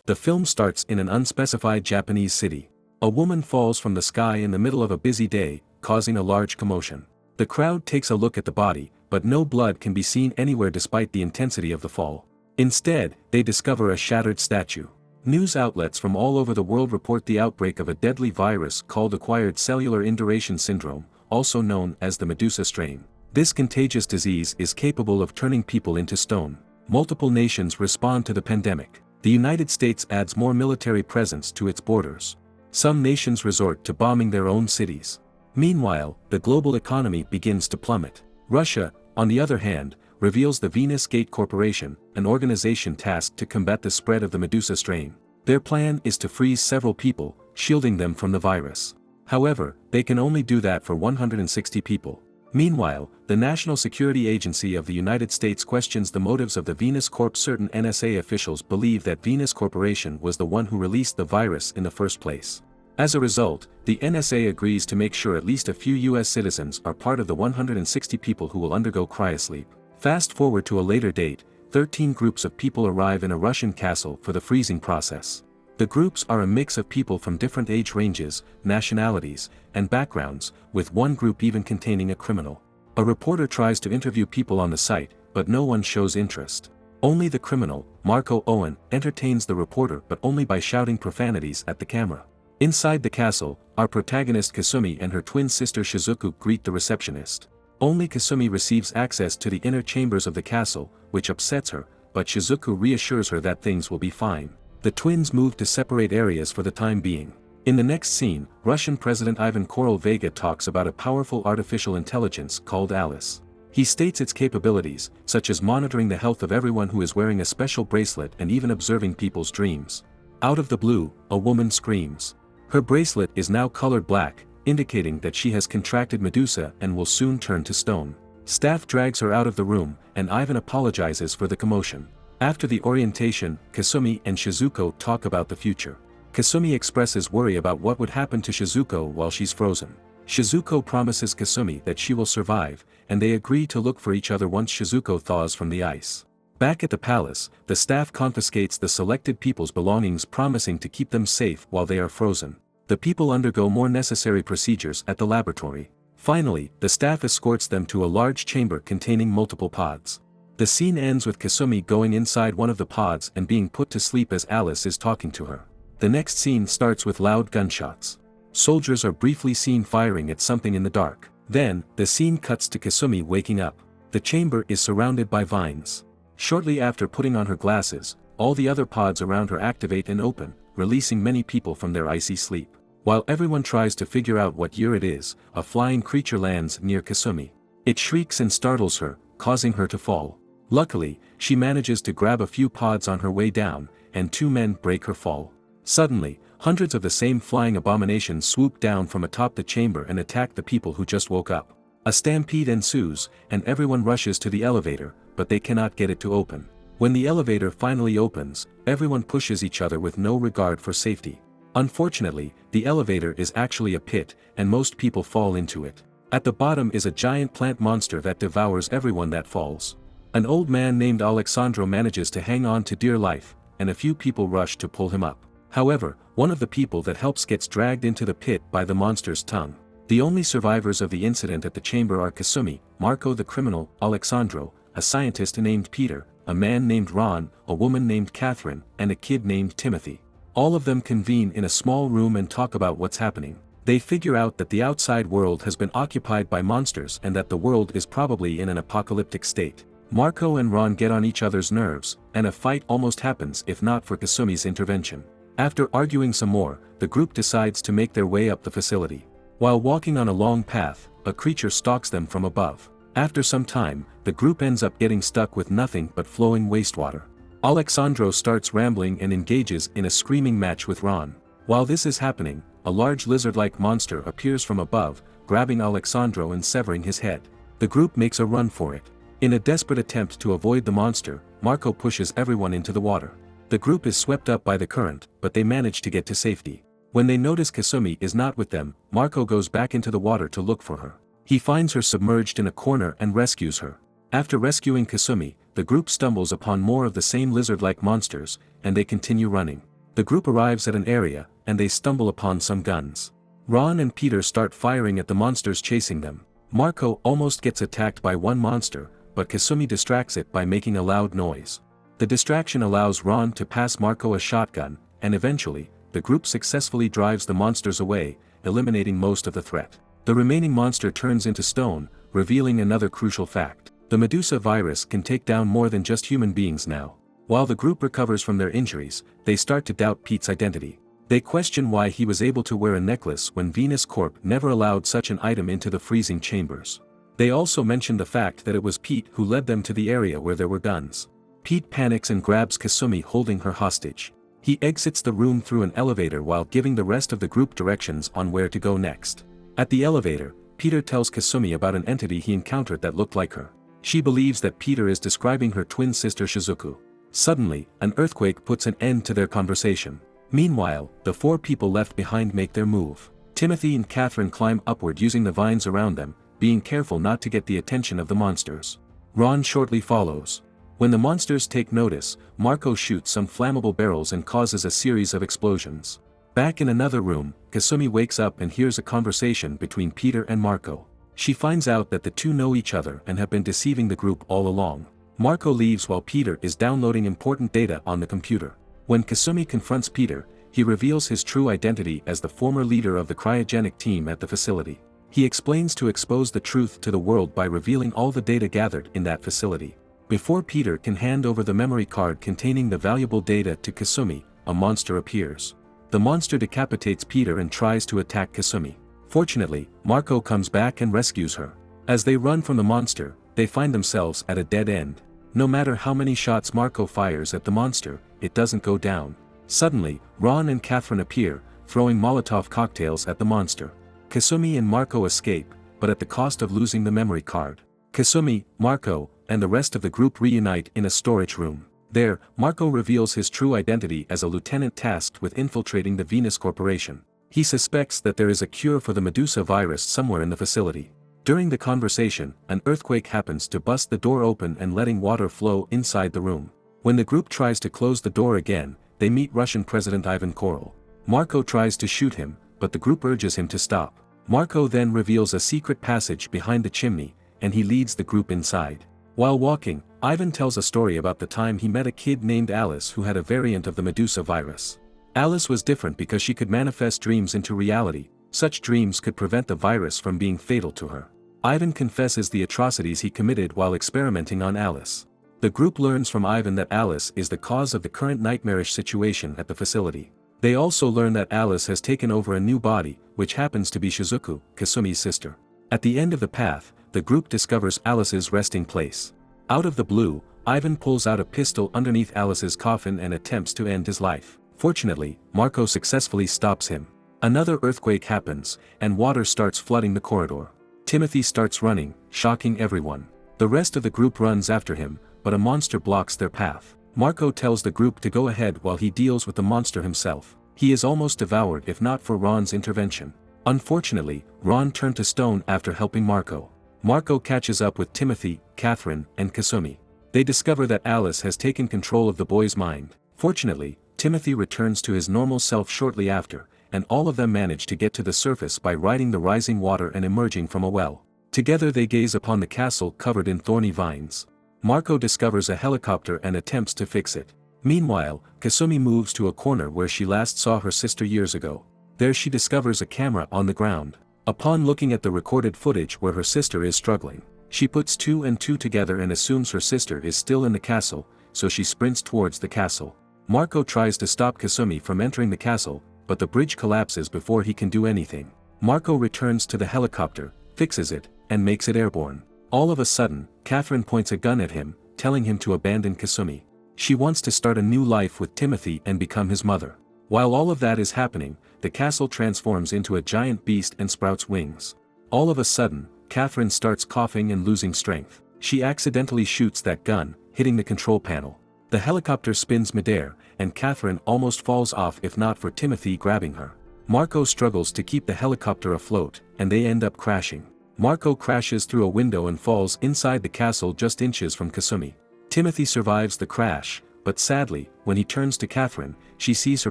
The film starts in an unspecified Japanese city. A woman falls from the sky in the middle of a busy day, causing a large commotion. The crowd takes a look at the body, but no blood can be seen anywhere despite the intensity of the fall. Instead, they discover a shattered statue. News outlets from all over the world report the outbreak of a deadly virus called acquired cellular induration syndrome, also known as the Medusa strain. This contagious disease is capable of turning people into stone. Multiple nations respond to the pandemic. The United States adds more military presence to its borders. Some nations resort to bombing their own cities. Meanwhile, the global economy begins to plummet. Russia, on the other hand, reveals the Venus Gate Corporation, an organization tasked to combat the spread of the Medusa strain. Their plan is to freeze several people, shielding them from the virus. However, they can only do that for 160 people. Meanwhile, the National Security Agency of the United States questions the motives of the Venus Corp. Certain NSA officials believe that Venus Corporation was the one who released the virus in the first place. As a result, the NSA agrees to make sure at least a few US citizens are part of the 160 people who will undergo cryosleep. Fast forward to a later date, 13 groups of people arrive in a Russian castle for the freezing process. The groups are a mix of people from different age ranges, nationalities, and backgrounds, with one group even containing a criminal. A reporter tries to interview people on the site, but no one shows interest. Only the criminal, Marco Owen, entertains the reporter but only by shouting profanities at the camera. Inside the castle, our protagonist Kasumi and her twin sister Shizuku greet the receptionist. Only Kasumi receives access to the inner chambers of the castle, which upsets her, but Shizuku reassures her that things will be fine. The twins move to separate areas for the time being. In the next scene, Russian President Ivan Koral-Vega talks about a powerful artificial intelligence called Alice. He states its capabilities, such as monitoring the health of everyone who is wearing a special bracelet and even observing people's dreams. Out of the blue, a woman screams. Her bracelet is now colored black, indicating that she has contracted Medusa and will soon turn to stone. Staff drags her out of the room, and Ivan apologizes for the commotion. After the orientation, Kasumi and Shizuko talk about the future. Kasumi expresses worry about what would happen to Shizuko while she's frozen. Shizuko promises Kasumi that she will survive, and they agree to look for each other once Shizuko thaws from the ice. Back at the palace, the staff confiscates the selected people's belongings, promising to keep them safe while they are frozen. The people undergo more necessary procedures at the laboratory. Finally, the staff escorts them to a large chamber containing multiple pods. The scene ends with Kasumi going inside one of the pods and being put to sleep as Alice is talking to her. The next scene starts with loud gunshots. Soldiers are briefly seen firing at something in the dark. Then, the scene cuts to Kasumi waking up. The chamber is surrounded by vines. Shortly after putting on her glasses, all the other pods around her activate and open, releasing many people from their icy sleep. While everyone tries to figure out what year it is, a flying creature lands near Kasumi. It shrieks and startles her, causing her to fall. Luckily, she manages to grab a few pods on her way down, and two men break her fall. Suddenly, hundreds of the same flying abominations swoop down from atop the chamber and attack the people who just woke up. A stampede ensues, and everyone rushes to the elevator, but they cannot get it to open. When the elevator finally opens, everyone pushes each other with no regard for safety. Unfortunately, the elevator is actually a pit, and most people fall into it. At the bottom is a giant plant monster that devours everyone that falls. An old man named Alexandro manages to hang on to dear life, and a few people rush to pull him up. However, one of the people that helps gets dragged into the pit by the monster's tongue. The only survivors of the incident at the chamber are Kasumi, Marco the criminal, Alexandro, a scientist named Peter, a man named Ron, a woman named Catherine, and a kid named Timothy. All of them convene in a small room and talk about what's happening. They figure out that the outside world has been occupied by monsters and that the world is probably in an apocalyptic state. Marco and Ron get on each other's nerves, and a fight almost happens if not for Kasumi's intervention. After arguing some more, the group decides to make their way up the facility. While walking on a long path, a creature stalks them from above. After some time, the group ends up getting stuck with nothing but flowing wastewater. Alexandro starts rambling and engages in a screaming match with Ron. While this is happening, a large lizard-like monster appears from above, grabbing Alexandro and severing his head. The group makes a run for it. In a desperate attempt to avoid the monster, Marco pushes everyone into the water. The group is swept up by the current, but they manage to get to safety. When they notice Kasumi is not with them, Marco goes back into the water to look for her. He finds her submerged in a corner and rescues her. After rescuing Kasumi, the group stumbles upon more of the same lizard-like monsters, and they continue running. The group arrives at an area, and they stumble upon some guns. Ron and Peter start firing at the monsters chasing them. Marco almost gets attacked by one monster, but Kasumi distracts it by making a loud noise. The distraction allows Ron to pass Marco a shotgun, and eventually, the group successfully drives the monsters away, eliminating most of the threat. The remaining monster turns into stone, revealing another crucial fact. The Medusa virus can take down more than just human beings now. While the group recovers from their injuries, they start to doubt Pete's identity. They question why he was able to wear a necklace when Venus Corp never allowed such an item into the freezing chambers. They also mention the fact that it was Pete who led them to the area where there were guns. Pete panics and grabs Kasumi holding her hostage. He exits the room through an elevator while giving the rest of the group directions on where to go next. At the elevator, Peter tells Kasumi about an entity he encountered that looked like her. She believes that Peter is describing her twin sister Shizuku. Suddenly, an earthquake puts an end to their conversation. Meanwhile, the four people left behind make their move. Timothy and Catherine climb upward using the vines around them, being careful not to get the attention of the monsters. Ron shortly follows. When the monsters take notice, Marco shoots some flammable barrels and causes a series of explosions. Back in another room, Kasumi wakes up and hears a conversation between Peter and Marco. She finds out that the two know each other and have been deceiving the group all along. Marco leaves while Peter is downloading important data on the computer. When Kasumi confronts Peter, he reveals his true identity as the former leader of the cryogenic team at the facility. He explains to expose the truth to the world by revealing all the data gathered in that facility. Before Peter can hand over the memory card containing the valuable data to Kasumi, a monster appears. The monster decapitates Peter and tries to attack Kasumi. Fortunately, Marco comes back and rescues her. As they run from the monster, they find themselves at a dead end. No matter how many shots Marco fires at the monster, it doesn't go down. Suddenly, Ron and Catherine appear, throwing Molotov cocktails at the monster. Kasumi and Marco escape, but at the cost of losing the memory card. Kasumi, Marco, and the rest of the group reunite in a storage room. There, Marco reveals his true identity as a lieutenant tasked with infiltrating the Venus Corporation. He suspects that there is a cure for the Medusa virus somewhere in the facility. During the conversation, an earthquake happens to bust the door open and letting water flow inside the room. When the group tries to close the door again, they meet Russian President Ivan Korol. Marco tries to shoot him, but the group urges him to stop. Marco then reveals a secret passage behind the chimney, and he leads the group inside. While walking, Ivan tells a story about the time he met a kid named Alice who had a variant of the Medusa virus. Alice was different because she could manifest dreams into reality. Such dreams could prevent the virus from being fatal to her. Ivan confesses the atrocities he committed while experimenting on Alice. The group learns from Ivan that Alice is the cause of the current nightmarish situation at the facility. They also learn that Alice has taken over a new body, which happens to be Shizuku, Kasumi's sister. At the end of the path, the group discovers Alice's resting place. Out of the blue, Ivan pulls out a pistol underneath Alice's coffin and attempts to end his life. Fortunately, Marco successfully stops him. Another earthquake happens, and water starts flooding the corridor. Timothy starts running, shocking everyone. The rest of the group runs after him, but a monster blocks their path. Marco tells the group to go ahead while he deals with the monster himself. He is almost devoured if not for Ron's intervention. Unfortunately, Ron turned to stone after helping Marco. Marco catches up with Timothy, Catherine, and Kasumi. They discover that Alice has taken control of the boy's mind. Fortunately, Timothy returns to his normal self shortly after, and all of them manage to get to the surface by riding the rising water and emerging from a well. Together they gaze upon the castle covered in thorny vines. Marco discovers a helicopter and attempts to fix it. Meanwhile, Kasumi moves to a corner where she last saw her sister years ago. There she discovers a camera on the ground. Upon looking at the recorded footage where her sister is struggling, she puts two and two together and assumes her sister is still in the castle, so she sprints towards the castle. Marco tries to stop Kasumi from entering the castle, but the bridge collapses before he can do anything. Marco returns to the helicopter, fixes it, and makes it airborne. All of a sudden, Catherine points a gun at him, telling him to abandon Kasumi. She wants to start a new life with Timothy and become his mother. While all of that is happening, the castle transforms into a giant beast and sprouts wings. All of a sudden, Catherine starts coughing and losing strength. She accidentally shoots that gun, hitting the control panel. The helicopter spins midair, and Catherine almost falls off if not for Timothy grabbing her. Marco struggles to keep the helicopter afloat, and they end up crashing. Marco crashes through a window and falls inside the castle just inches from Kasumi. Timothy survives the crash, but sadly, when he turns to Catherine, she sees her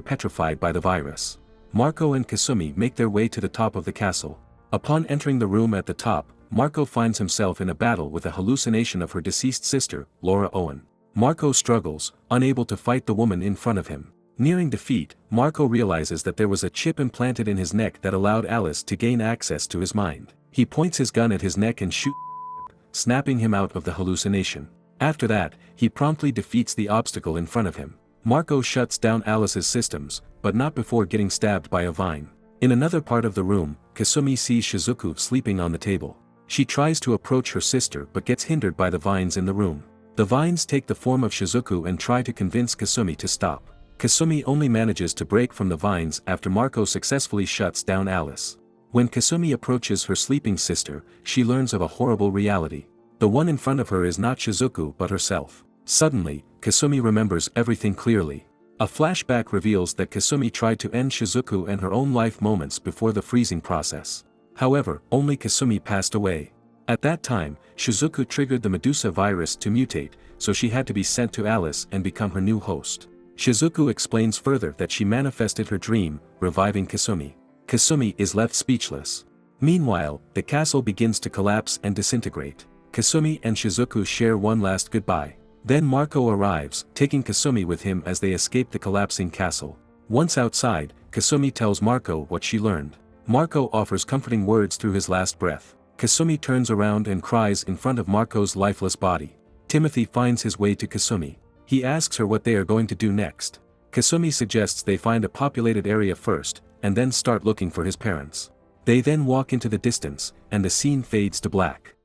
petrified by the virus. Marco and Kasumi make their way to the top of the castle. Upon entering the room at the top, Marco finds himself in a battle with a hallucination of her deceased sister, Laura Owen. Marco struggles, unable to fight the woman in front of him. Nearing defeat, Marco realizes that there was a chip implanted in his neck that allowed Alice to gain access to his mind. He points his gun at his neck and shoots, snapping him out of the hallucination. After that, he promptly defeats the obstacle in front of him. Marco shuts down Alice's systems, but not before getting stabbed by a vine. In another part of the room, Kasumi sees Shizuku sleeping on the table. She tries to approach her sister but gets hindered by the vines in the room. The vines take the form of Shizuku and try to convince Kasumi to stop. Kasumi only manages to break from the vines after Marco successfully shuts down Alice. When Kasumi approaches her sleeping sister, she learns of a horrible reality. The one in front of her is not Shizuku but herself. Suddenly, Kasumi remembers everything clearly. A flashback reveals that Kasumi tried to end Shizuku and her own life moments before the freezing process. However, only Kasumi passed away. At that time, Shizuku triggered the Medusa virus to mutate, so she had to be sent to Alice and become her new host. Shizuku explains further that she manifested her dream, reviving Kasumi. Kasumi is left speechless. Meanwhile, the castle begins to collapse and disintegrate. Kasumi and Shizuku share one last goodbye. Then Marco arrives, taking Kasumi with him as they escape the collapsing castle. Once outside, Kasumi tells Marco what she learned. Marco offers comforting words through his last breath. Kasumi turns around and cries in front of Marco's lifeless body. Timothy finds his way to Kasumi. He asks her what they are going to do next. Kasumi suggests they find a populated area first, and then start looking for his parents. They then walk into the distance, and the scene fades to black.